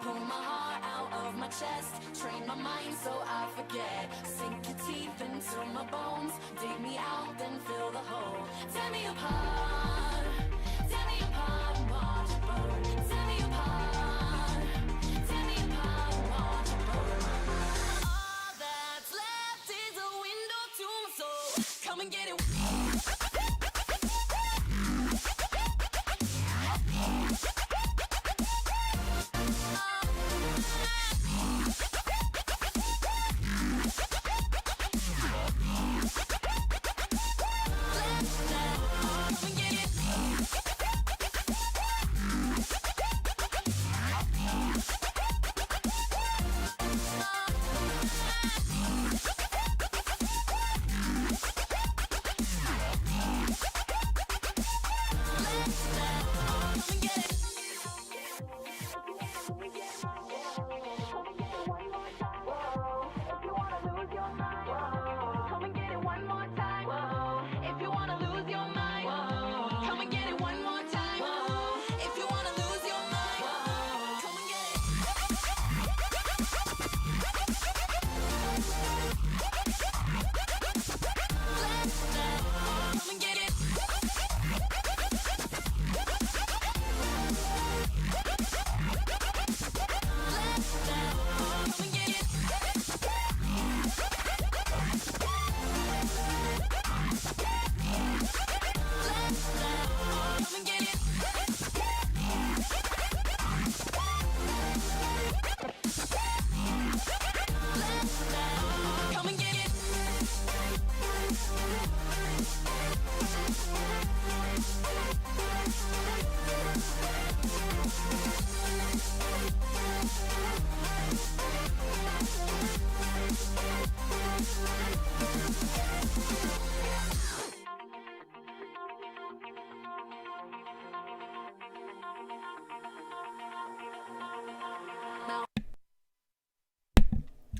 Pull my heart out of my chest, train my mind so I forget. Sink your teeth into my bones, dig me out, then fill the hole. Tear me apart and watch it burn. Tear me apart and watch it burn. All that's left is a window to my soul. Come and get it.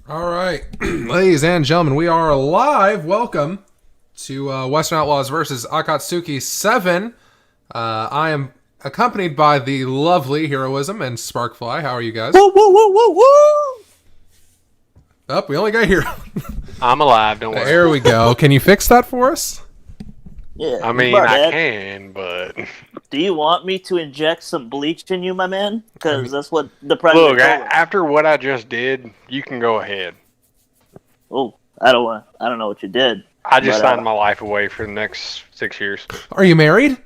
All right, ladies and gentlemen, we are live. Welcome to Western Outlaws versus Akatsuki 7. I am accompanied by the lovely Heroism and Sparkfly. How are you guys? Woo, woo, woo, woo, woo! Oh, we only got Hero. I'm alive, don't worry. There we go. Can you fix that for us? Yeah. I mean, I can, but... Do you want me to inject some bleach in you, my man? Because that's what the president Look, told us. after what I just did, you can go ahead. Oh, I don't know what you did. I just signed my life away for the next 6 years. Are you married?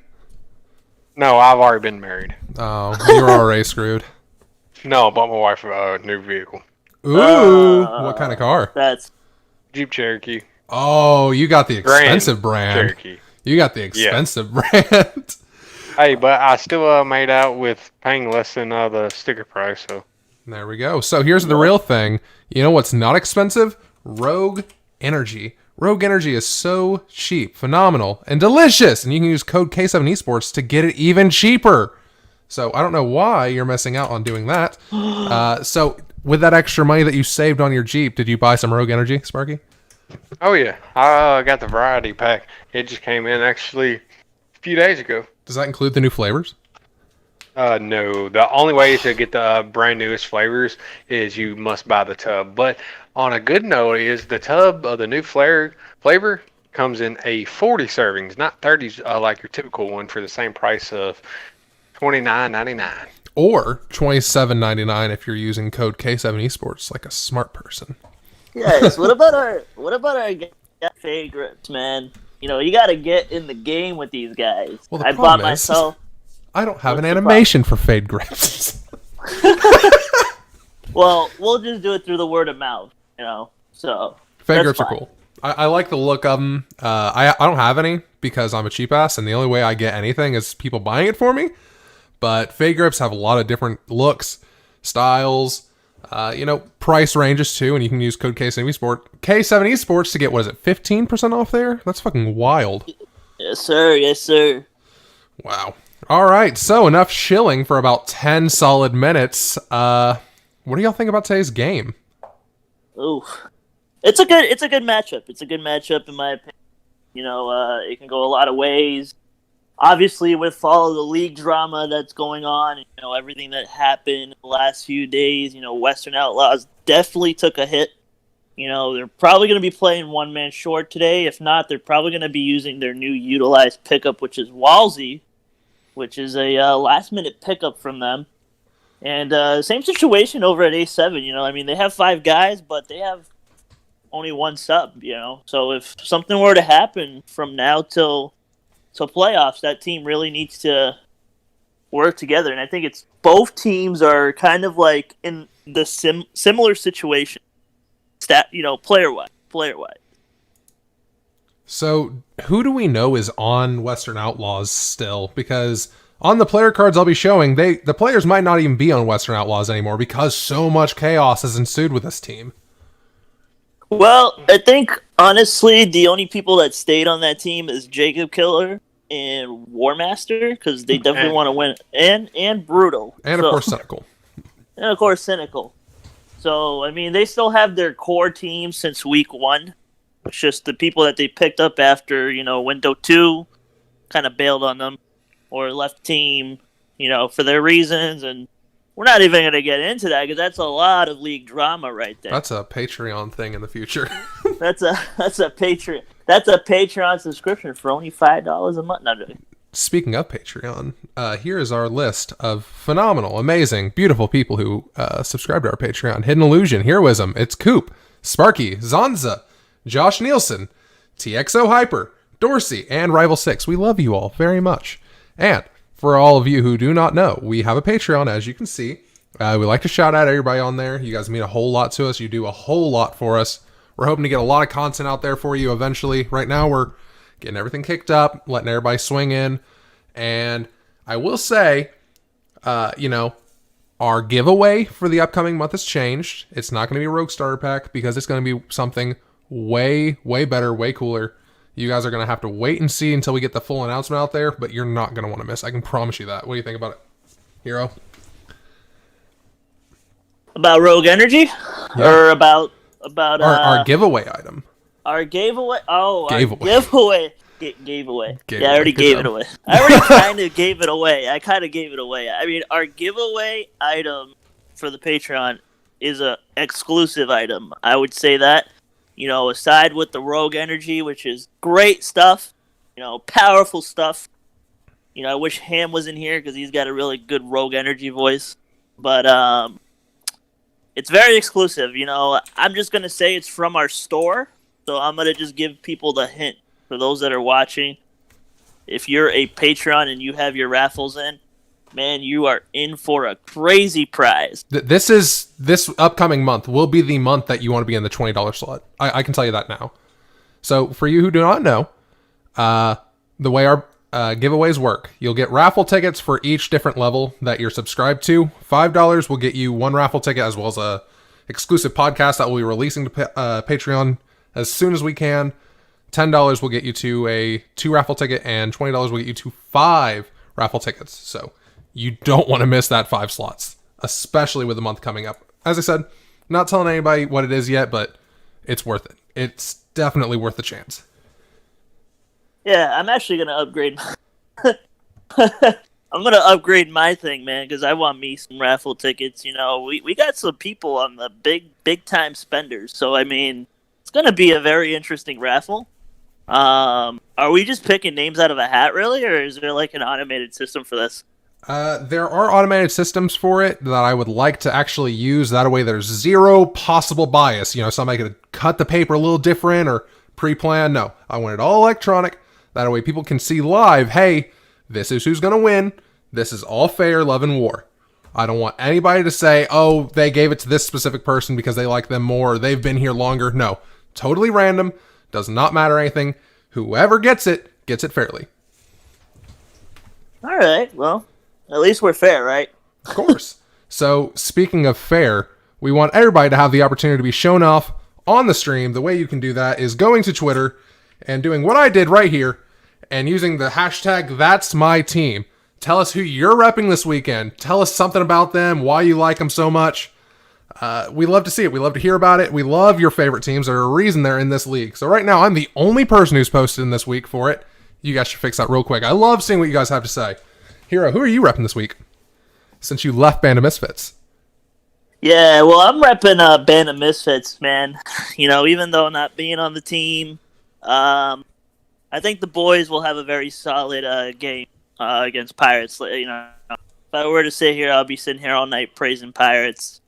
No, I've already been married. Oh, you're already screwed. No, I bought my wife a new vehicle. Ooh, what kind of car? That's Jeep Cherokee. Oh, you got the expensive Grand brand. Cherokee. You got the expensive brand. Hey, but I still made out with paying less than the sticker price, so... There we go. So here's the real thing. You know what's not expensive? Rogue Energy. Rogue Energy is so cheap, phenomenal, and delicious. And you can use code K7esports to get it even cheaper. So I don't know why you're missing out on doing that. So with that extra money that you saved on your Jeep, did you buy some Rogue Energy, Sparky? Oh, yeah. I got the variety pack. It just came in, actually, a few days ago. Does that include the new flavors? No. The only way to get the brand newest flavors is you must buy the tub. But on a good note is the tub of the new flavor comes in a 40 servings, not 30 like your typical one, for the same price of $29.99. Or $27.99 if you're using code K7esports like a smart person. Yes. What about our favorites, man? You know, you got to get in the game with these guys. Well, I bought myself. I don't have an animation for Fade Grips. Well, we'll just do it through the word of mouth, you know. So Fade Grips are cool. I like the look of them. I don't have any because I'm a cheap ass, and the only way I get anything is people buying it for me. But Fade Grips have a lot of different looks, styles, price ranges too, and you can use code K7esports to get, 15% off there? That's fucking wild. Yes, sir. Yes, sir. Wow. All right, so enough shilling for about 10 solid minutes. What do y'all think about today's game? Ooh, it's a good matchup. It's a good matchup in my opinion. It can go a lot of ways. Obviously, with all the league drama that's going on, everything that happened in the last few days, Western Outlaws definitely took a hit. They're probably going to be playing one man short today. If not, they're probably going to be using their new utilized pickup, which is Walsey, which is a last-minute pickup from them. And same situation over at A7. They have 5 guys, but they have only one sub. So if something were to happen from now till playoffs, that team really needs to work together. And I think it's both teams are kind of like in the similar situation. Player-wise. So, who do we know is on Western Outlaws still? Because on the player cards I'll be showing, the players might not even be on Western Outlaws anymore because so much chaos has ensued with this team. Well, I think, honestly, the only people that stayed on that team is Jacob Killer and Warmaster, because they definitely want to win. And Brutal. And, of course, Cynical. And, of course, Cynical. So, they still have their core team since week 1. It's just the people that they picked up after, window 2 kind of bailed on them or left team, for their reasons. And we're not even going to get into that because that's a lot of league drama right there. That's a Patreon thing in the future. That's a Patreon subscription for only $5 a month. No, Speaking of Patreon, here is our list of phenomenal, amazing, beautiful people who subscribe to our Patreon. Hidden Illusion, Heroism, It's Coop, Sparky, Zonza, Josh Nielsen, TXO Hyper, Dorsey, and Rival 6. We love you all very much. And for all of you who do not know, we have a Patreon, as you can see. We like to shout out everybody on there. You guys mean a whole lot to us. You do a whole lot for us. We're hoping to get a lot of content out there for you eventually. Right now, we're getting everything kicked up, letting everybody swing in. And I will say, our giveaway for the upcoming month has changed. It's not going to be a Rogue Starter Pack because it's going to be something way, way better, way cooler. You guys are going to have to wait and see until we get the full announcement out there, but you're not going to want to miss. I can promise you that. What do you think about it, Hero? About Rogue Energy? Yeah. Or about our giveaway item. Our giveaway? Oh, Gave our away. giveaway. Gave away. I already gave it away. I already kind of gave it away. Our giveaway item for the Patreon is a exclusive item. I would say that. Aside with the Rogue Energy, which is great stuff, powerful stuff. I wish Ham was in here because he's got a really good Rogue Energy voice. But it's very exclusive. I'm just going to say it's from our store. So I'm going to just give people the hint. For those that are watching, if you're a Patreon and you have your raffles in, man, you are in for a crazy prize. This upcoming month will be the month that you want to be in the $20 slot. I can tell you that now. So for you who do not know, the way our giveaways work, you'll get raffle tickets for each different level that you're subscribed to. $5 will get you one raffle ticket as well as a exclusive podcast that we'll be releasing to Patreon as soon as we can. $10 will get you to a 2 raffle ticket, and $20 will get you to 5 raffle tickets. So you don't want to miss that 5 slots, especially with the month coming up. As I said, not telling anybody what it is yet, but it's worth it. It's definitely worth the chance. Yeah, I'm actually going to upgrade. I'm going to upgrade my thing, man, because I want me some raffle tickets. We got some people on the big time spenders. So, it's going to be a very interesting raffle. Are we just picking names out of a hat, really, or is there like an automated system for this? There are automated systems for it that I would like to actually use. That way there's zero possible bias. Somebody could cut the paper a little different or pre-plan. No, I want it all electronic. That way people can see live, hey, this is who's going to win. This is all fair, love, and war. I don't want anybody to say, oh, they gave it to this specific person because they like them more, or they've been here longer. No, totally random. Does not matter anything. Whoever gets it fairly. All right. Well, at least we're fair, right? Of course. So, speaking of fair, we want everybody to have the opportunity to be shown off on the stream. The way you can do that is going to Twitter and doing what I did right here and using the hashtag That's My Team. Tell us who you're repping this weekend. Tell us something about them, why you like them so much. We love to see it. We love to hear about it. We love your favorite teams. There's a reason they're in this league. So right now, I'm the only person who's posted in this week for it. You guys should fix that real quick. I love seeing what you guys have to say. Hero, who are you repping this week? Since you left Band of Misfits. Yeah, well, I'm repping Band of Misfits, man. Even though not being on the team, I think the boys will have a very solid game against Pirates. If I were to sit here, I'll be sitting here all night praising Pirates.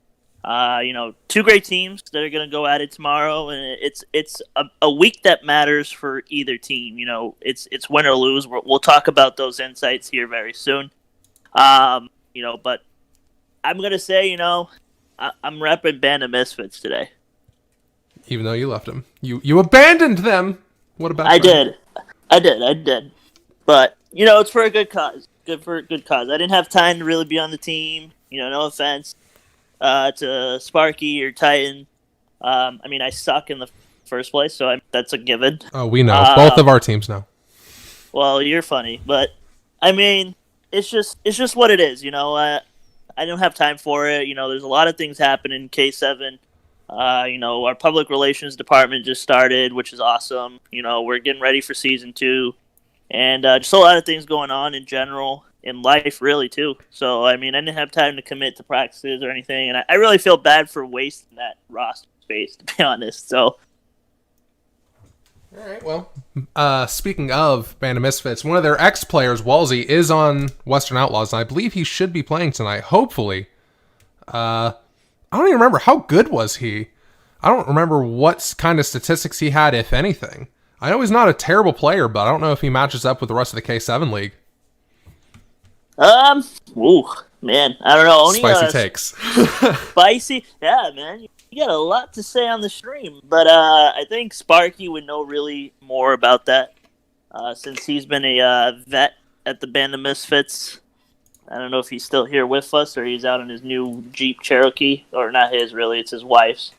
Two great teams that are going to go at it tomorrow, and it's a week that matters for either team. It's win or lose. We'll talk about those insights here very soon. But I'm going to say, I'm repping Band of Misfits today. Even though you left them. You abandoned them. What about I did. But, it's for a good cause. Good cause. I didn't have time to really be on the team. No offense to Sparky or Titan. I suck in the first place, so that's a given. Oh, we know. Both of our teams know. Well, you're funny, but it's just what it is. I don't have time for it. There's a lot of things happening in K7. Our public relations department just started, which is awesome. We're getting ready for season 2, and just a lot of things going on in general in life, really, too. So, I didn't have time to commit to practices or anything, and I really feel bad for wasting that roster space, to be honest. So, all right, well, speaking of Band of Misfits, one of their ex-players, Walsey, is on Western Outlaws, and I believe he should be playing tonight, hopefully. I don't even remember, how good was he? I don't remember what kind of statistics he had, if anything. I know he's not a terrible player, but I don't know if he matches up with the rest of the K7 league. Man, I don't know. Spicy takes. Spicy? Yeah, man. You got a lot to say on the stream, but I think Sparky would know really more about that since he's been a vet at the Band of Misfits. I don't know if he's still here with us or he's out on his new Jeep Cherokee. Or not his, really. It's his wife's.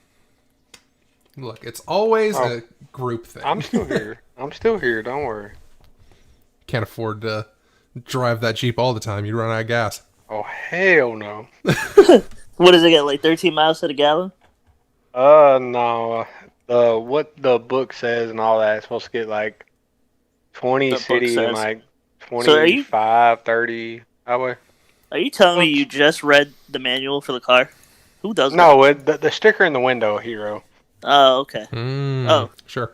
Look, it's always a group thing. I'm still here. Don't worry. Can't afford to drive that Jeep all the time. You'd run out of gas. Oh, hell no. What does it get, like 13 miles to the gallon? No. What the book says and all that, it's supposed to get like 20 city and like 25, 30 highway. Are you telling me you just read the manual for the car? Who does that? No, the sticker in the window, Hero. Oh, okay. Sure.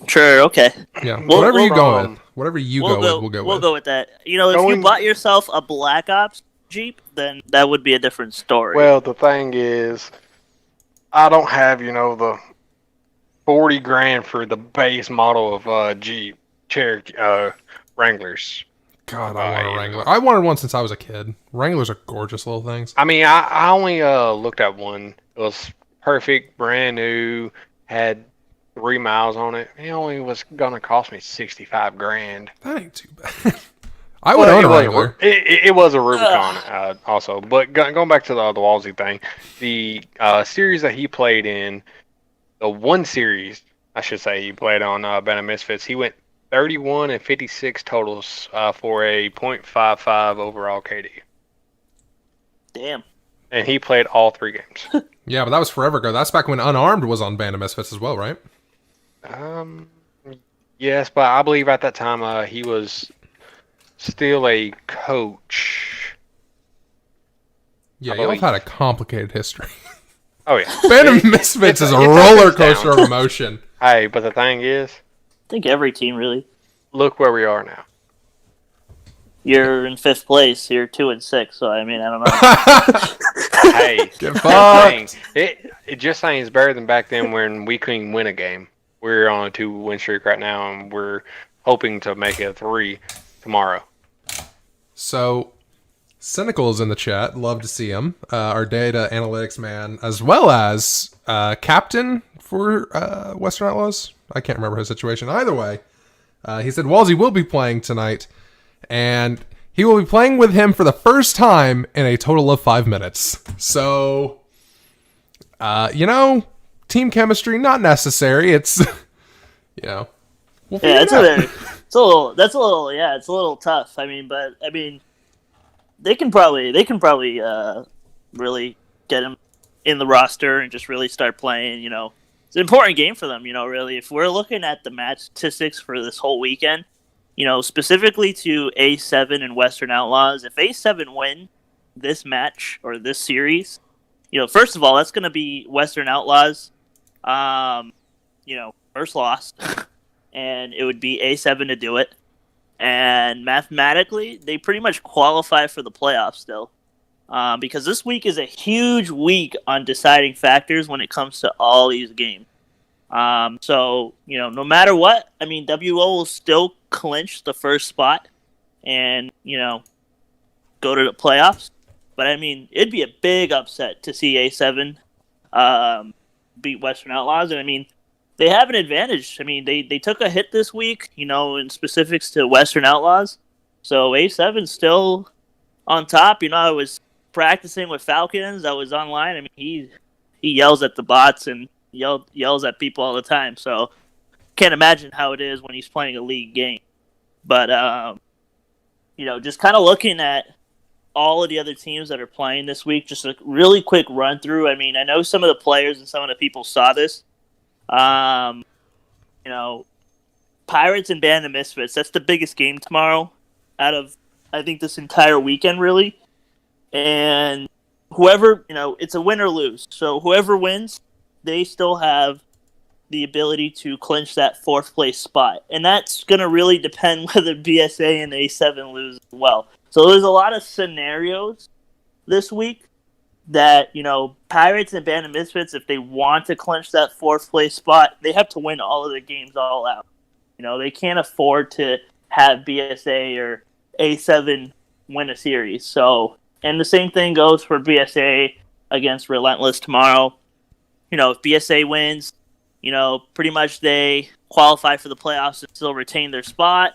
Sure, okay. Yeah, whatever you go with. Whatever you go with, we'll go with. We'll go with that. If you bought yourself a Black Ops Jeep, then that would be a different story. Well, the thing is, I don't have, the 40 grand for the base model of Jeep Cherokee Wranglers. God, I want a Wrangler. I wanted one since I was a kid. Wranglers are gorgeous little things. I only looked at one. It was perfect, brand new, had 3 miles on it. It only was gonna cost me 65 grand. That ain't too bad. I would own a Wrangler. It was a Rubicon also. But going back to the Walsey thing, the series that he played in, the one series, I should say, he played on Band of Misfits, he went 31 and 56 totals for a .55 overall KD. Damn. And he played all 3 games. Yeah, but that was forever ago. That's back when Unarmed was on Band of Misfits as well, right? Yes, but I believe at that time he was still a coach. Yeah, y'all have had a complicated history. Oh, yeah. Band of Misfits is a roller coaster of emotion. Hey, but the thing is, I think every team, really. Look where we are now. You're in 5th place. You're 2 and 6. So I don't know. Hey, it just saying it's better than back then when we couldn't win a game. We're on a 2-win streak right now, and we're hoping to make it a 3 tomorrow. So, Cynical is in the chat. Love to see him. Our data analytics man, as well as captain for Western Outlaws. I can't remember his situation. Either way, he said Walsey will be playing tonight, and he will be playing with him for the first time in a total of 5 minutes. So, team chemistry, not necessary. It's, we'll it's a little tough. They can probably really get him in the roster and just really start playing. It's an important game for them. Really, if we're looking at the match statistics for this whole weekend, specifically to A7 and Western Outlaws, if A7 win this match or this series, first of all, that's going to be Western Outlaws, first loss, and it would be A7 to do it. And mathematically, they pretty much qualify for the playoffs still. Because this week is a huge week on deciding factors when it comes to all these games. So, no matter what, WO will still clinch the first spot and, go to the playoffs. But, it'd be a big upset to see A7 beat Western Outlaws. And, they have an advantage. They took a hit this week, in specifics to Western Outlaws. So A7's still on top. I was practicing with Falcons. I was online. He yells at the bots and yells at people all the time. So can't imagine how it is when he's playing a league game. But just kind of looking at all of the other teams that are playing this week, just a really quick run through. I know some of the players and some of the people saw this. Pirates and Band of Misfits. That's the biggest game tomorrow out of, I think, this entire weekend, really. And whoever, it's a win or lose. So whoever wins, they still have the ability to clinch that fourth place spot. And that's going to really depend whether BSA and A7 lose as well. So there's a lot of scenarios this week that, Pirates and Band of Misfits, if they want to clinch that fourth place spot, they have to win all of their games all out. They can't afford to have BSA or A7 win a series. So, and the same thing goes for BSA against Relentless tomorrow. If BSA wins, pretty much they qualify for the playoffs and still retain their spot.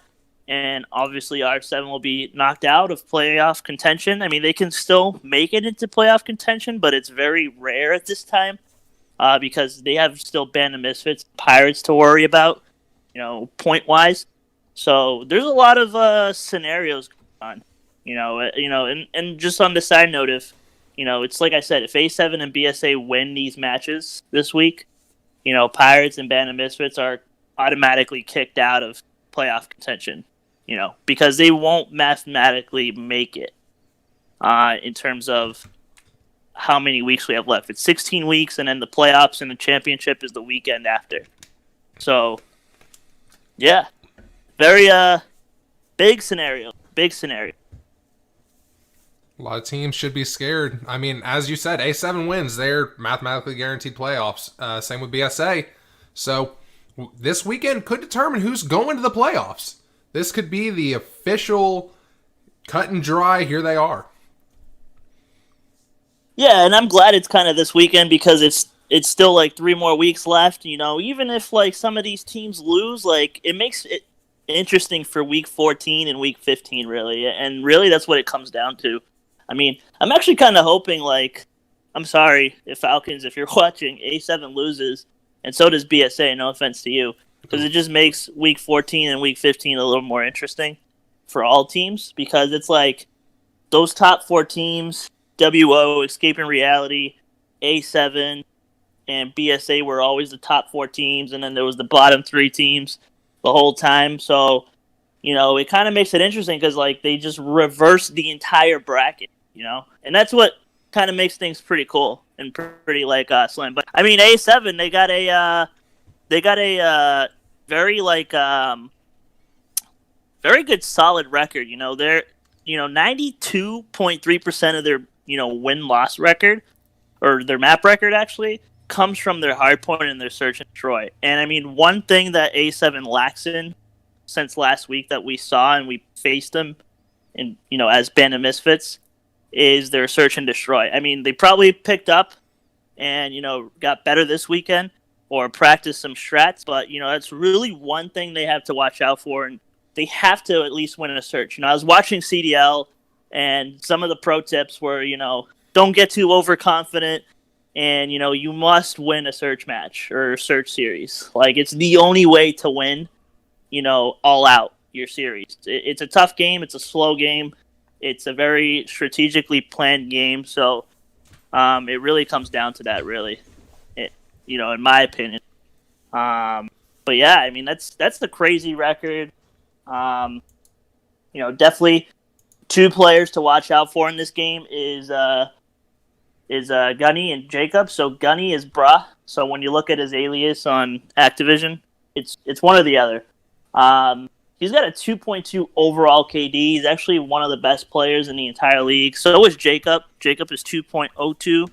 And obviously R7 will be knocked out of playoff contention. They can still make it into playoff contention, but it's very rare at this time because they have still Band of Misfits, Pirates to worry about, point-wise. So there's a lot of scenarios going on, and just on the side note, if, it's like I said, if A7 and BSA win these matches this week, Pirates and Band of Misfits are automatically kicked out of playoff contention, because they won't mathematically make it in terms of how many weeks we have left. It's 16 weeks, and then the playoffs and the championship is the weekend after. So, yeah, very big scenario. A lot of teams should be scared. As you said, A7 wins. They're mathematically guaranteed playoffs. Same with BSA. So this weekend could determine who's going to the playoffs. This could be the official cut and dry. Here they are. Yeah, and I'm glad it's kind of this weekend because it's still like 3 more weeks left. Even if like some of these teams lose, like it makes it interesting for week 14 and week 15, really. And really, that's what it comes down to. I'm actually kind of hoping, like, I'm sorry if Falcons, if you're watching, A7 loses, and so does BSA, no offense to you, because it just makes week 14 and week 15 a little more interesting for all teams, because it's like those top 4 teams, WO, Escaping Reality, A7, and BSA were always the top 4 teams, and then there was the bottom 3 teams the whole time, so, it kind of makes it interesting because, like, they just reverse the entire bracket. And that's what kind of makes things pretty cool and pretty like slim. But A7, they got a very like very good solid record. They're 92.3% of their win-loss record, or their map record actually, comes from their hardpoint and their search and destroy. And one thing that A7 lacks in since last week that we saw and we faced them in as Band of Misfits is their search and destroy. They probably picked up and got better this weekend or practiced some strats, but that's really one thing they have to watch out for, and they have to at least win a search. I was watching CDL, and some of the pro tips were don't get too overconfident, and you must win a search match or a search series. Like, it's the only way to win all out your series. It's a tough game. It's a slow game. It's a very strategically planned game. So, It really comes down to that, really, in my opinion. But yeah, I mean that's the crazy record. Definitely two players to watch out for in this game is Gunny and Jacob. So Gunny is Bruh. So when you look at his alias on Activision, it's one or the other. He's got a 2.2 overall KD. He's actually one of the best players in the entire league. So is Jacob. Jacob is 2.02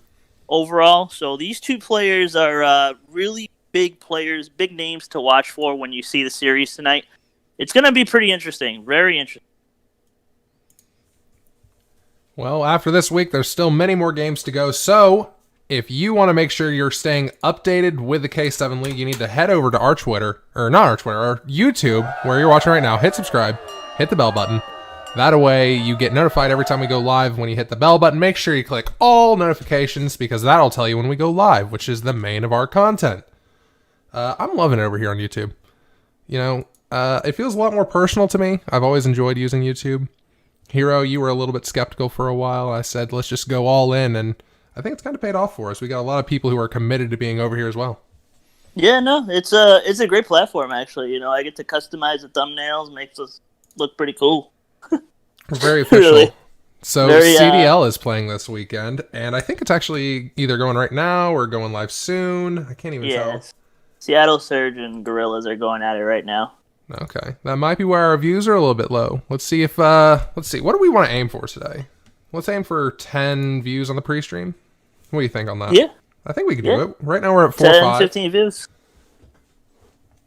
overall. So these two players are really big players, big names to watch for when you see the series tonight. It's going to be pretty interesting. Very interesting. Well, after this week, there's still many more games to go. So if you want to make sure you're staying updated with the K7 League, you need to head over to our Twitter, or not our Twitter, our YouTube, where you're watching right now. Hit subscribe, hit the bell button. That way you get notified every time we go live. When you hit the bell button, make sure you click all notifications, because that'll tell you when we go live, which is the main of our content. I'm loving it over here on YouTube. It feels a lot more personal to me. I've always enjoyed using YouTube. Hero, you were a little bit skeptical for a while. I said, let's just go all in, and I think it's kind of paid off for us. We got a lot of people who are committed to being over here as well. Yeah, no, it's a great platform, actually. I get to customize the thumbnails, makes us look pretty cool. Very official. Really? So CDL is playing this weekend, and I think it's actually either going right now or going live soon. I can't even tell. Seattle Surge and Gorillas are going at it right now. Okay, that might be where our views are a little bit low. Let's see. What do we want to aim for today? Let's aim for 10 views on the pre-stream. What do you think on that? Yeah. I think we can do it. Right now we're at 10, 5. 15 views.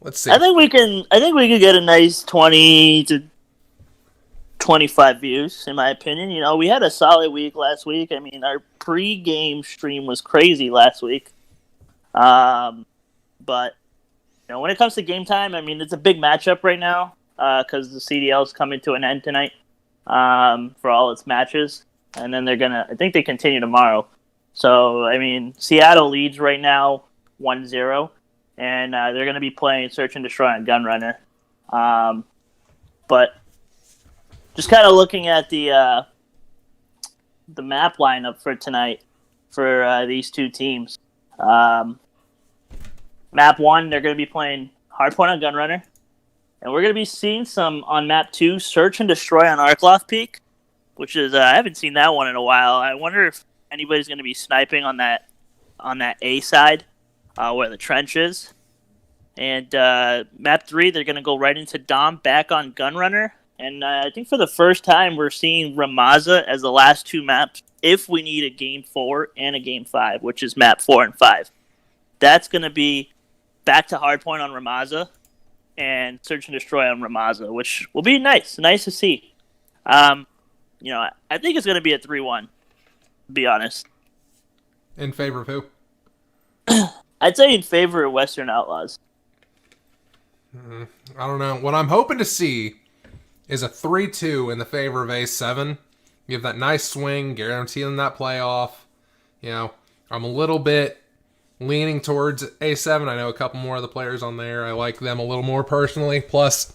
Let's see. I think we can get a nice 20 to 25 views, in my opinion. We had a solid week last week. I mean, our pre-game stream was crazy last week. But when it comes to game time, I mean, it's a big matchup right now because the CDL is coming to an end tonight for all its matches. And then I think they continue tomorrow. So, I mean, Seattle leads right now 1-0. And they're going to be playing Search and Destroy on Gunrunner. But just kind of looking at the map lineup for tonight for these two teams. Map 1, they're going to be playing Hardpoint on Gunrunner. And we're going to be seeing some on Map 2, Search and Destroy on Outlaws Peak, which is, I haven't seen that one in a while. I wonder if anybody's going to be sniping on that A side where the trench is. And Map 3, they're going to go right into Dom back on Gunrunner. And I think for the first time, we're seeing Ramaza as the last two maps if we need a Game 4 and a Game 5, which is Map 4 and 5. That's going to be back to Hardpoint on Ramaza and Search and Destroy on Ramaza, which will be nice to see. I think it's going to be a 3-1, to be honest. In favor of who? I'd say in favor of Western Outlaws. I don't know. What I'm hoping to see is a 3-2 in the favor of A7. You have that nice swing, guaranteeing that playoff. I'm a little bit leaning towards A7. I know a couple more of the players on there. I like them a little more personally. Plus,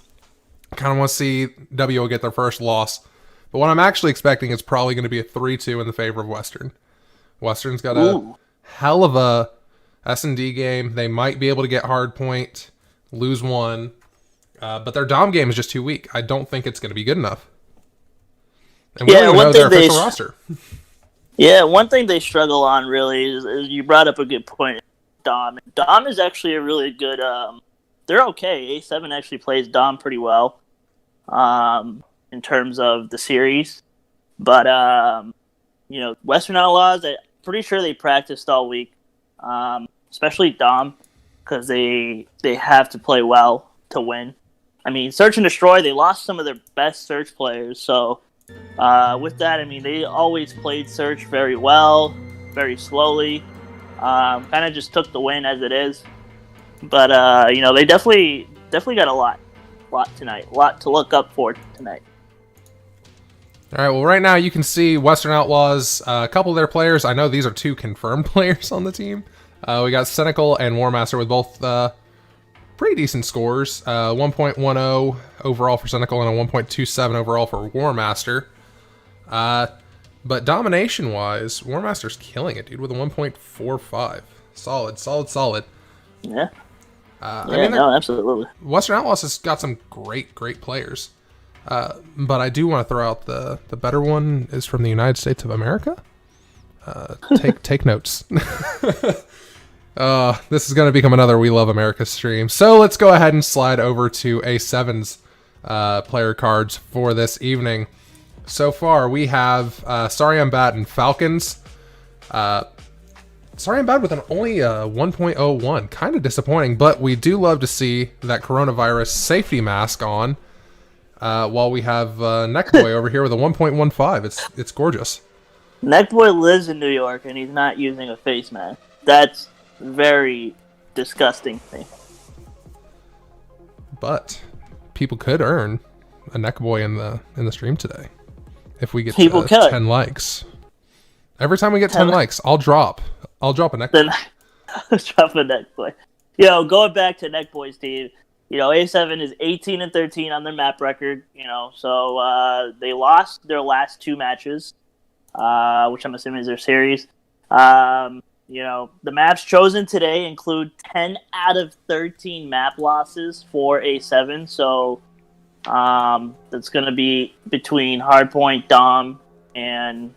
I kind of want to see WO get their first loss. But what I'm actually expecting is probably going to be a 3-2 in the favor of Western. Western's got a hell of a S&D game. They might be able to get Hardpoint, lose one. But their Dom game is just too weak. I don't think it's going to be good enough. And we don't even know their official roster. Yeah, one thing they struggle on really is you brought up a good point. Dom. Dom is actually a really good. They're okay. A7 actually plays Dom pretty well, in terms of the series. But Western Outlaws, I'm pretty sure they practiced all week, especially Dom, because they have to play well to win. I mean, Search and Destroy, they lost some of their best Search players, so. With that, I mean, they always played Search very well, very slowly. Kind of just took the win as it is. But, they definitely got a lot tonight. A lot to look up for tonight. All right, well, right now you can see Western Outlaws, a couple of their players. I know these are 2 confirmed players on the team. We got Cynical and Warmaster with both pretty decent scores. 1.10 overall for Cynical and a 1.27 overall for Warmaster. But domination-wise, War Master's killing it, dude, with a 1.45. Solid. Yeah. I mean, no, absolutely. Western Outlaws has got some great players. But I do want to throw out the better one is from the United States of America. Take notes. This is going to become another We Love America stream. So let's go ahead and slide over to A7's player cards for this evening. So far, we have Sorry I'm Bad and Falcons. Sorry I'm Bad with an only 1.01. Kind of disappointing, but we do love to see that coronavirus safety mask on. While we have Neckboy over here with a 1.15. It's gorgeous. Neckboy lives in New York, and he's not using a face mask. That's very disgusting to me. But people could earn a Neckboy in the stream today. If we get 10 likes. Every time we get 10 likes, I'll drop a Neckboy. Then drop a Neckboy. Going back to Neckboy's team, A7 is 18-13 on their map record, so they lost their last 2 matches, which I'm assuming is their series. The maps chosen today include 10 out of 13 map losses for A7, so that's going to be between Hardpoint, Dom, and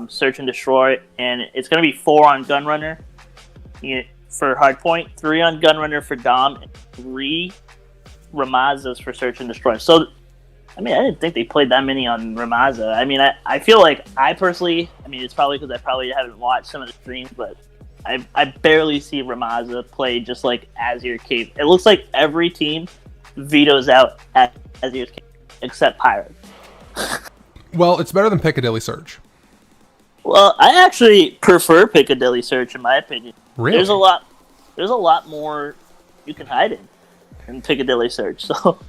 Search and Destroy, and it's going to be 4 on Gunrunner for Hardpoint, 3 on Gunrunner for Dom, and 3 Ramazas for Search and Destroy. So, I didn't think they played that many on Ramaza. I feel like I personally, it's probably because I probably haven't watched some of the streams, but I barely see Ramaza play just like Azir Cave. It looks like every team vetoes out at Azir's Cave, except Pirate. Well, it's better than Piccadilly Search. Well, I actually prefer Piccadilly Search, in my opinion. Really? There's a lot more you can hide in Piccadilly Search. So.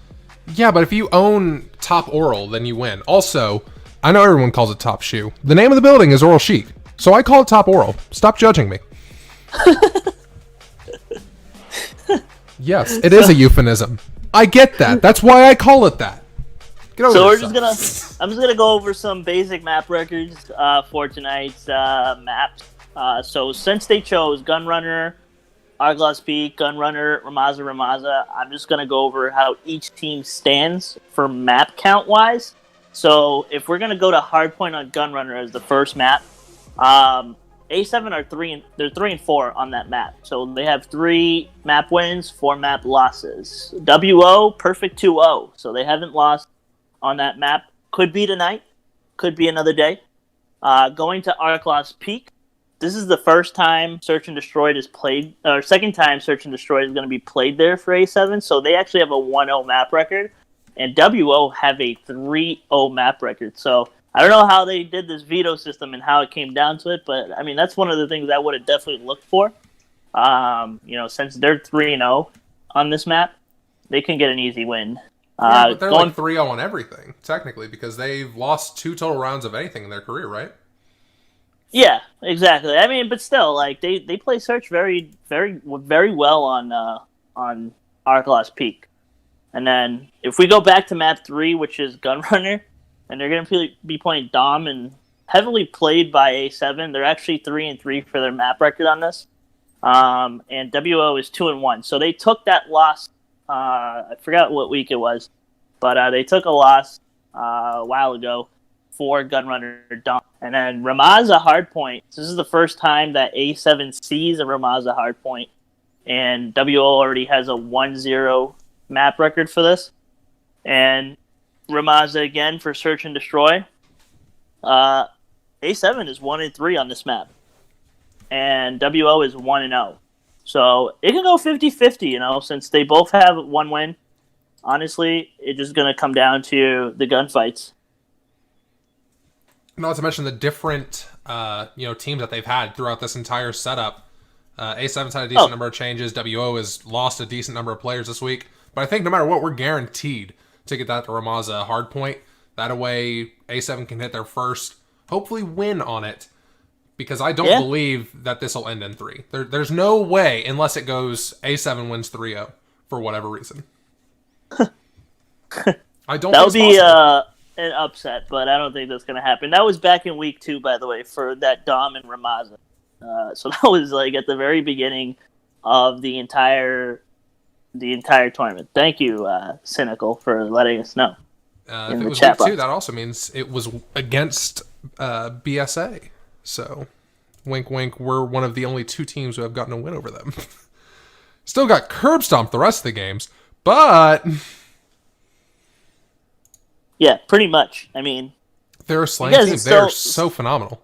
Yeah, but if you own Top Oral, then you win. Also, I know everyone calls it Top Shoe. The name of the building is Oral Chic, so I call it Top Oral. Stop judging me. Yes, it is a euphemism. I get that. That's why I call it that. So I'm just gonna go over some basic map records for tonight's maps. So since they chose Gunrunner, Outlaws Peak, Gunrunner, Ramaza, I'm just gonna go over how each team stands for map count wise. So if we're gonna go to Hardpoint on Gunrunner as the first map, A7 are 3 and 4 on that map. So they have 3 map wins, 4 map losses. WO perfect 2-0. So they haven't lost on that map. Could be tonight, could be another day. Going to Outlaws Peak. This is the first time Search and Destroy is played, or second time Search and Destroy is going to be played there for A7. So they actually have a 1-0 map record, and WO have a 3-0 map record. So I don't know how they did this veto system and how it came down to it, but that's one of the things I would have definitely looked for. Since they're 3-0 on this map, they can get an easy win. Yeah, but they're like 3-0 on everything, technically, because they've lost 2 total rounds of anything in their career, right? Yeah, exactly. But still, they play Search very, very, very well on Outlaws Peak. And then if we go back to map 3, which is Gunrunner, and they're going to be playing Dom and heavily played by A7. They're actually 3 and 3 for their map record on this. And WO is 2 and 1. So they took that loss. I forgot what week it was, but they took a loss a while ago for Gunrunner Dom. And then Ramaza Hardpoint. This is the first time that A7 sees a Ramaza Hardpoint, and WO already has a 1-0 map record for this. And Ramaza again for Search and Destroy. A7 is 1 and 3 on this map, and WO is 1 and 0. So it can go 50-50, since they both have 1 win. Honestly, it's just going to come down to the gunfights. Not to mention the different, teams that they've had throughout this entire setup. A7's had a decent number of changes. WO has lost a decent number of players this week. But I think no matter what, we're guaranteed to get that to Ramaza Hardpoint. That way, A7 can hit their first, hopefully win on it. Because I don't believe that this will end in 3. There's no way, unless it goes A7 wins 3-0 for whatever reason. I don't. an upset, but I don't think that's going to happen. That was back in week 2, by the way, for that Dom and Ramaza. So that was like at the very beginning of the entire tournament. Thank you, Cynical, for letting us know. If it was week 2, that also means it was against BSA. So, wink, wink, we're one of the only 2 teams who have gotten a win over them. Still got curb stomped the rest of the games, but... Yeah, pretty much. I mean... They're a slang team. They're so phenomenal.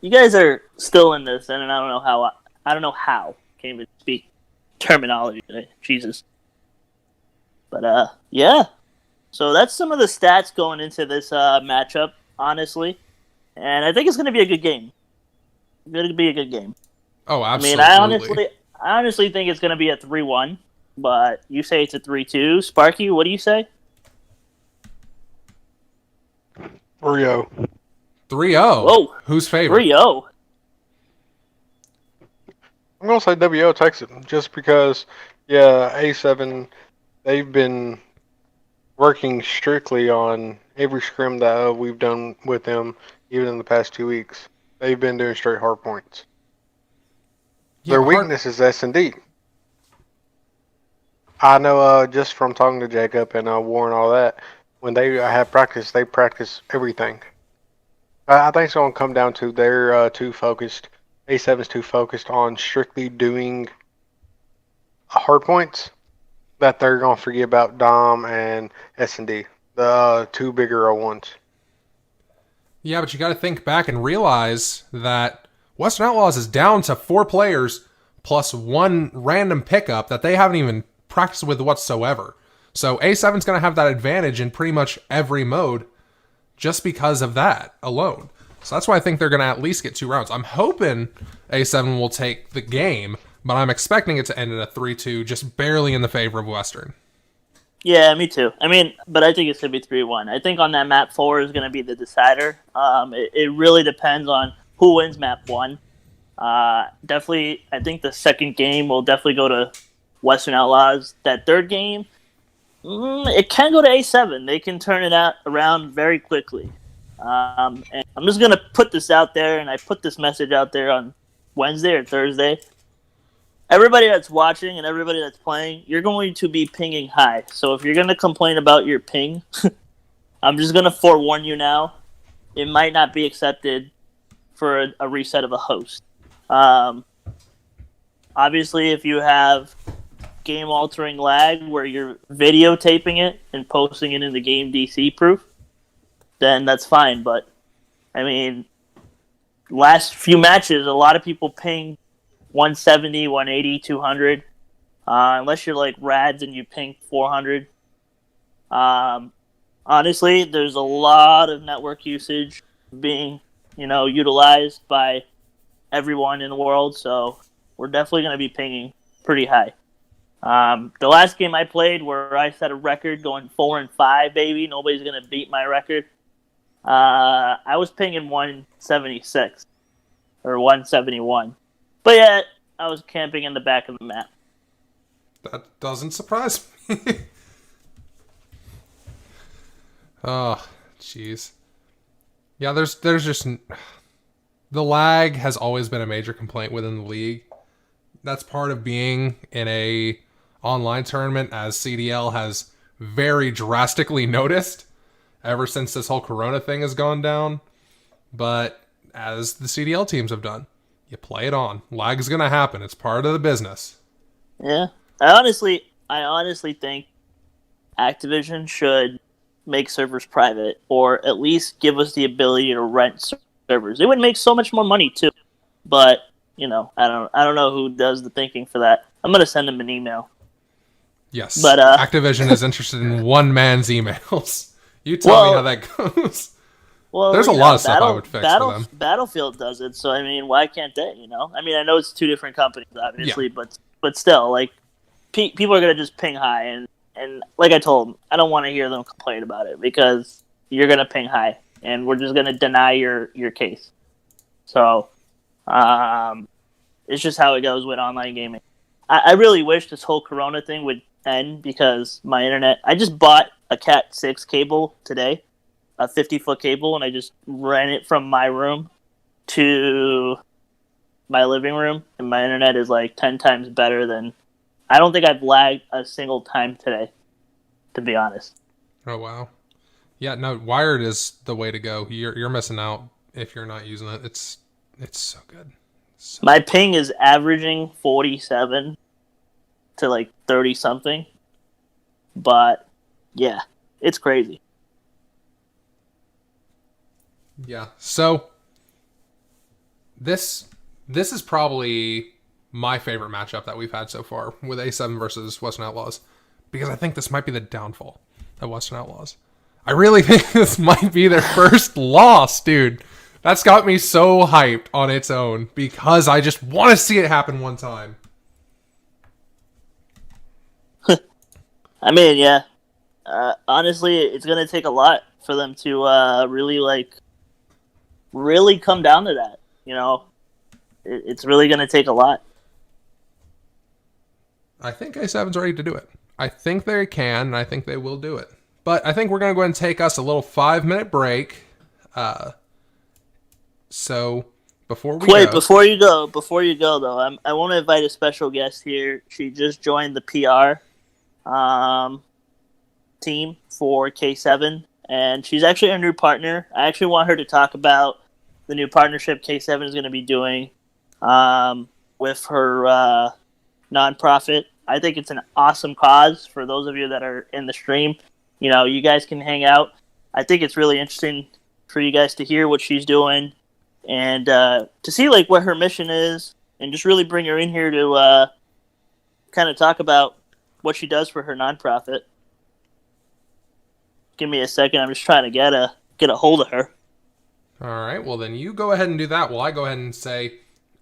You guys are still in this, and I don't know how. Can't even speak terminology today. Jesus. But, yeah. So that's some of the stats going into this matchup, honestly. And I think it's going to be a good game. It's going to be a good game. Oh, absolutely. I mean, I honestly think it's going to be a 3-1, but you say it's a 3-2. Sparky, what do you say? 3-0. 3-0. Whoa. Who's favorite? 3-0. I'm going to say WO takes it just because, A7, they've been working strictly on every scrim that we've done with them, even in the past 2 weeks. They've been doing straight hard points. Their weakness is S&D. I know just from talking to Jacob and Warren and all that, when they have practice, they practice everything. I think it's going to come down to they're too focused. A7's too focused on strictly doing hard points that they're going to forget about Dom and S&D, the 2 bigger ones. Yeah, but you got to think back and realize that Western Outlaws is down to 4 players plus 1 random pickup that they haven't even practiced with whatsoever. So A7's going to have that advantage in pretty much every mode just because of that alone. So that's why I think they're going to at least get 2 rounds. I'm hoping A7 will take the game, but I'm expecting it to end in a 3-2, just barely in the favor of Western. Yeah, me too. I mean, but I think it's going to be 3-1. I think on that map 4 is going to be the decider. It really depends on who wins map 1. Definitely, I think the second game will definitely go to Western Outlaws. That third game, it can go to A7. They can turn it around very quickly. And I'm just going to put this out there, and I put this message out there on Wednesday or Thursday. Everybody that's watching and everybody that's playing, you're going to be pinging high. So if you're going to complain about your ping, I'm just going to forewarn you now. It might not be accepted for a reset of a host. Obviously, if you have game-altering lag where you're videotaping it and posting it in the game DC proof, then that's fine. But, I mean, last few matches, a lot of people ping 170, 180, 200. Unless you're like Rads and you ping 400. Honestly, there's a lot of network usage being, utilized by everyone in the world. So we're definitely going to be pinging pretty high. The last game I played where I set a record going 4-5, baby. Nobody's going to beat my record. I was pinging 176 or 171. But yeah, I was camping in the back of the map. That doesn't surprise me. Oh, jeez. Yeah, there's just... The lag has always been a major complaint within the league. That's part of being in a online tournament, as CDL has very drastically noticed ever since this whole Corona thing has gone down. But as the CDL teams have done, you play it on. Lag is going to happen. It's part of the business. Yeah. I honestly think Activision should make servers private, or at least give us the ability to rent servers. It would make so much more money too. But, I don't know who does the thinking for that. I'm going to send them an email. Yes. But Activision is interested in one man's emails. You tell me how that goes. Well, there's a lot of stuff I would fix for them. Battlefield does it, so I mean, why can't they? I mean, I know it's 2 different companies, obviously, but still, like, people are gonna just ping high, and like I told them, I don't want to hear them complain about it because you're gonna ping high, and we're just gonna deny your case. So, it's just how it goes with online gaming. I really wish this whole Corona thing would end because my internet. I just bought a Cat 6 cable today. a 50-foot cable, and I just ran it from my room to my living room, and my internet is like 10 times better than. I don't think I've lagged a single time today, to be honest. Oh wow. Yeah, no, wired is the way to go. You're missing out if you're not using it. It's so good. My ping is averaging 47 to like 30 something, but yeah, it's crazy. Yeah. So this is probably my favorite matchup that we've had so far with A7 versus Western Outlaws, because I think this might be the downfall of Western Outlaws. I really think this might be their first loss, dude. That's got me so hyped on its own because I just want to see it happen one time. I mean, yeah. Honestly, it's gonna take a lot for them to really come down to that. You know, it's really gonna take a lot. I think A7's ready to do it. I think they can, and I think they will do it. But I think we're gonna go ahead and take us a little 5-minute break. So before we Wait, go, before you go though, I want to invite a special guest here. She just joined the PR team for K7, and she's actually our new partner. I actually want her to talk about the new partnership K7 is going to be doing with her nonprofit. I think it's an awesome cause for those of you that are in the stream. You know, you guys can hang out. I think it's really interesting for you guys to hear what she's doing and to see like what her mission is, and just really bring her in here to kind of talk about what she does for her nonprofit. Give me a second. I'm just trying to get a hold of her. all right. Well, then you go ahead and do that while I go ahead and say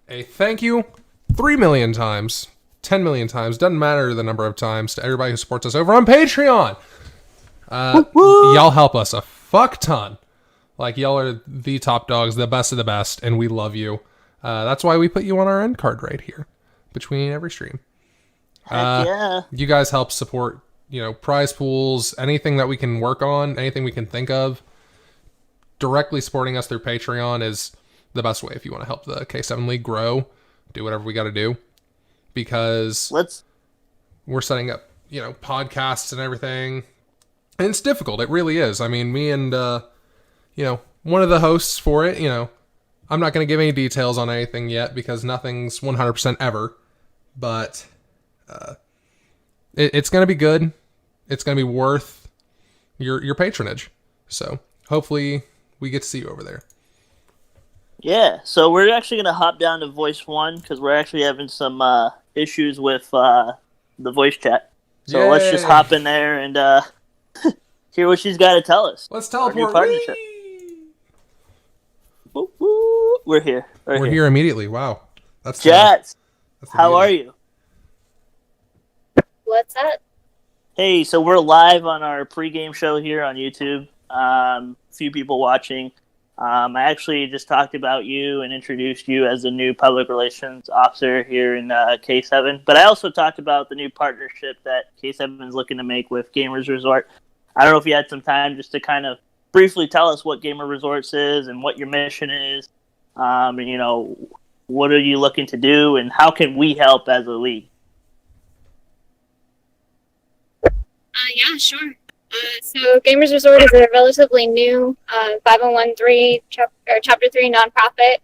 a thank you 3 million times, 10 million times, doesn't matter the number of times, to everybody who supports us over on Patreon. Y'all help us a fuck ton. Like, y'all are the top dogs, the best of the best, and we love you. That's why we put you on our end card right here between every stream. Heck yeah. You guys help support, prize pools, anything that we can work on, anything we can think of. Directly supporting us through Patreon is the best way if you want to help the K7 League grow. Do whatever we got to do. Because we're setting up, podcasts and everything. And it's difficult. It really is. I mean, me and, one of the hosts for it, I'm not going to give any details on anything yet because nothing's 100% ever. But it's going to be good. It's going to be worth your patronage. So hopefully we get to see you over there. Yeah, so we're actually going to hop down to voice 1 because we're actually having some issues with the voice chat. So Yay. Let's just hop in there and hear what she's got to tell us. Let's teleport. Partnership. Woo, woo. We're here. We're here immediately. Wow. That's Jats, how are you? What's up? Hey, so we're live on our pregame show here on YouTube. Few people watching. I actually just talked about you and introduced you as the new public relations officer here in K7. But I also talked about the new partnership that K7 is looking to make with Gamers Resort. I don't know if you had some time just to kind of briefly tell us what Gamer Resorts is and what your mission is. And, what are you looking to do and how can we help as a league? Yeah, sure. So Gamers Resort is a relatively new 501(c)(3) Chapter 3 nonprofit.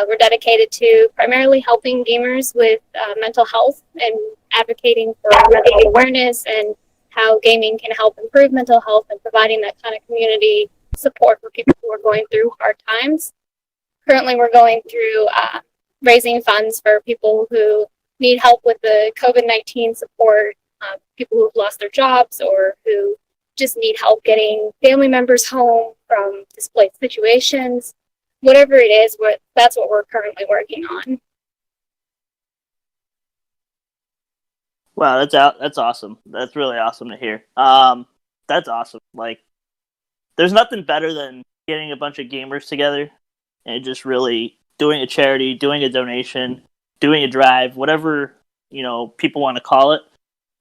We're dedicated to primarily helping gamers with mental health and advocating for mental health awareness and how gaming can help improve mental health and providing that kind of community support for people who are going through hard times. Currently, we're going through raising funds for people who need help with the COVID-19 support, people who've lost their jobs or who just need help getting family members home from displaced situations. Whatever it is, that's what we're currently working on. Wow, that's awesome. That's really awesome to hear. That's awesome. Like, there's nothing better than getting a bunch of gamers together and just really doing a charity, doing a donation, doing a drive, whatever, people want to call it.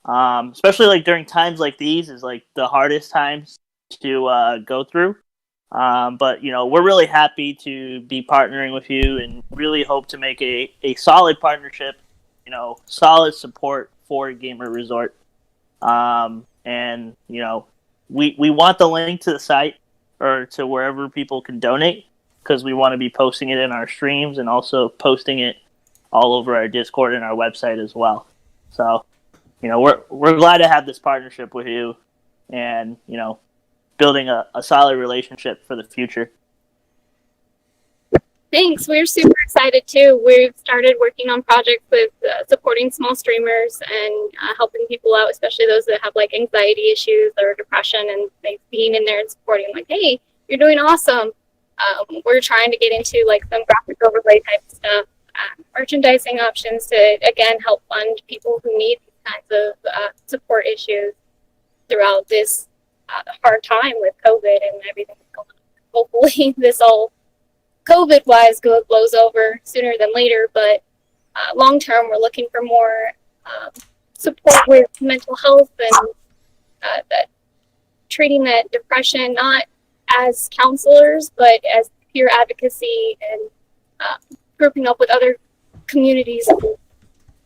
Especially like during times like these is like the hardest times to go through. But we're really happy to be partnering with you, and really hope to make a solid partnership. Solid support for Gamer Resort. And we want the link to the site or to wherever people can donate, because we want to be posting it in our streams and also posting it all over our Discord and our website as well. So, we're glad to have this partnership with you, and building a solid relationship for the future. Thanks. We're super excited too. We've started working on projects with supporting small streamers and helping people out, especially those that have like anxiety issues or depression, and like being in there and supporting, like, hey, you're doing awesome. We're trying to get into like some graphic overlay type stuff, merchandising options to, again, help fund people who need these kinds of support issues throughout this hard time with COVID and everything going on. Hopefully this all COVID-wise blows over sooner than later, but long term, we're looking for more support with mental health and that treating that depression, not as counselors, but as peer advocacy and grouping up with other communities,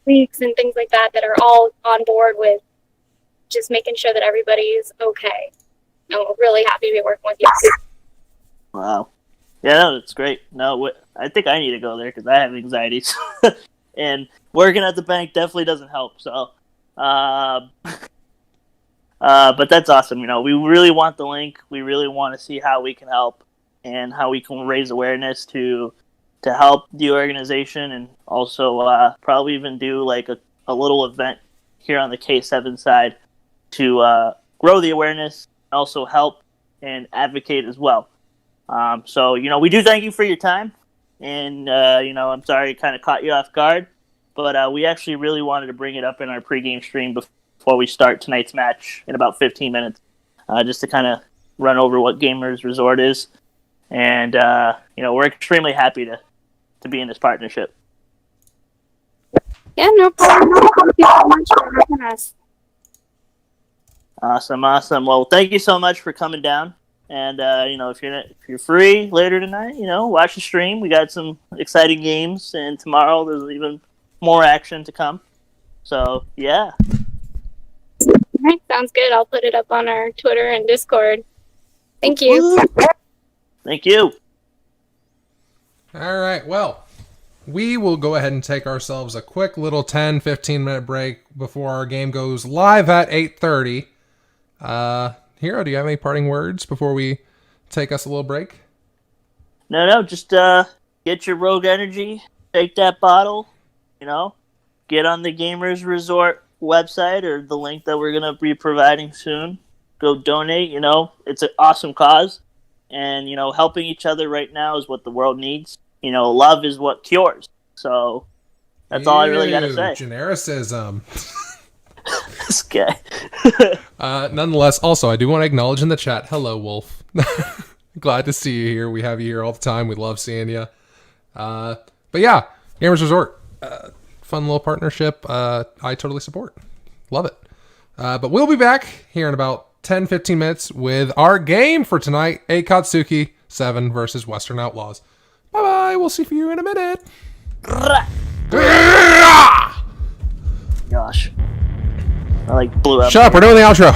leagues, and things like that are all on board with just making sure that everybody is okay. And we're really happy to be working with you. Wow. Yeah, no, it's great. No, I think I need to go there because I have anxieties, and working at the bank definitely doesn't help. So, but that's awesome. We really want the link. We really want to see how we can help and how we can raise awareness to help the organization, and also probably even do like a little event here on the K7 side to grow the awareness, and also help and advocate as well. So, we do thank you for your time, and, I'm sorry it kind of caught you off guard, but we actually really wanted to bring it up in our pregame stream before we start tonight's match in about 15 minutes, just to kind of run over what Gamers Resort is, and, we're extremely happy to be in this partnership. Yeah, no problem. Thank you so much for having us. Awesome. Well, thank you so much for coming down. And if you're free later tonight, watch the stream. We got some exciting games, and tomorrow there's even more action to come. So yeah. All right, sounds good. I'll put it up on our Twitter and Discord. Thank you. Thank you. All right, well, we will go ahead and take ourselves a quick little 10-15 minute break before our game goes live at 8:30. Hero, do you have any parting words before we take us a little break? No, just get your Rogue Energy, take that bottle, get on the Gamers Resort website or the link that we're going to be providing soon. Go donate, it's an awesome cause. And, helping each other right now is what the world needs. Love is what cures. So that's all I really got to say. Genericism. This guy. Nonetheless, also, I do want to acknowledge in the chat, hello, Wolf. Glad to see you here. We have you here all the time. We love seeing you. But yeah, Gamers Resort. Fun little partnership. I totally support. Love it. But we'll be back here in about 10-15 minutes with our game for tonight, Akatsuki 7 versus Western Outlaws. Bye-bye. We'll see you in a minute. Gosh. I blew up. Shut up, we're doing the outro.